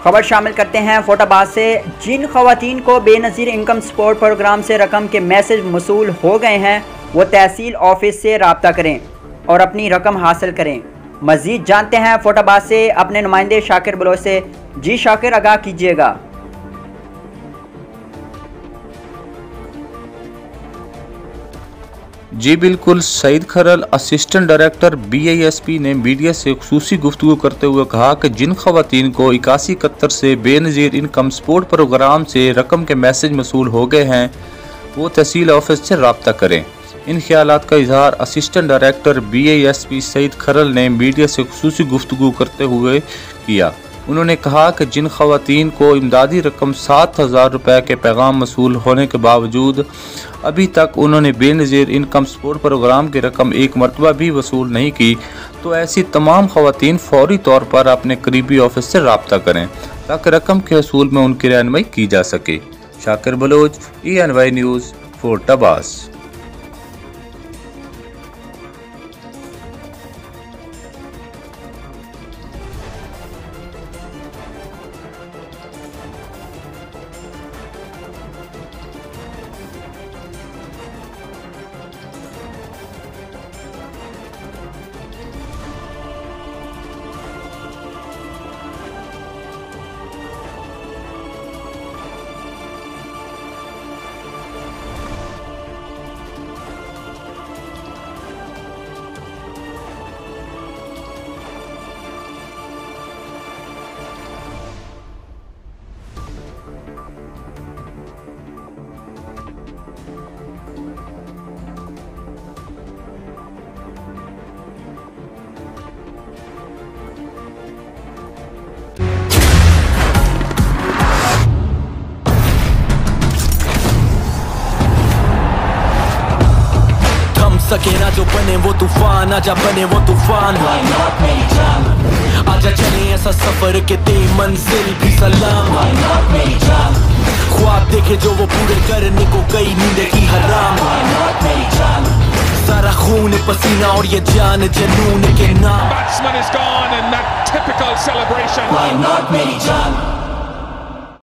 खबर शामिल करते हैं फैसलाबाद से। जिन खवातीन को बेनज़ीर इनकम सपोर्ट प्रोग्राम से रकम के मैसेज मसूल हो गए हैं वो तहसील ऑफिस से रब्ता करें और अपनी रकम हासिल करें। मज़ीद जानते हैं फैसलाबाद से अपने नुमाइंदे शाकिर बलोच से। जी शाकिर, आगाह कीजिएगा। जी बिल्कुल, सईद खरल असिस्टेंट डायरेक्टर BISP ने मीडिया से खुसूसी गुफ्तगू करते हुए कहा कि जिन खवातीन को 8171 से बेनज़ीर इनकम सपोर्ट प्रोग्राम से रकम के मैसेज मसूल हो गए हैं वो तहसील ऑफिस से रब्ता करें। इन ख्यालात का इजहार असिस्टेंट डायरेक्टर BISP सईद खरल ने मीडिया से खुसूसी गुफ्तगू करते हुए किया। उन्होंने कहा कि जिन खवातीन को इमदादी रकम 7000 रुपये के पैगाम मसूल होने के बावजूद अभी तक उन्होंने बेनज़ीर इनकम सपोर्ट प्रोग्राम की रकम एक मरतबा भी वसूल नहीं की, तो ऐसी तमाम खवातीन फौरी तौर पर अपने करीबी ऑफिस से रब्ता करें ताकि रकम के हसूल में उनकी रहनुमाई की जा सके। Shakir Baloch, ENY news, Faisalabad. सके ना जो बने वो तूफान, आजा बने वो तूफान। आजा चले ऐसा सफर के दे मंजिल भी सलाम। ख्वाब देखे जो वो पूरे करने को गई नींद की हराम। सारा खून पसीना और ये जान जनून के नाम। Batsman is gone in that typical celebration. Why not मेरी जान?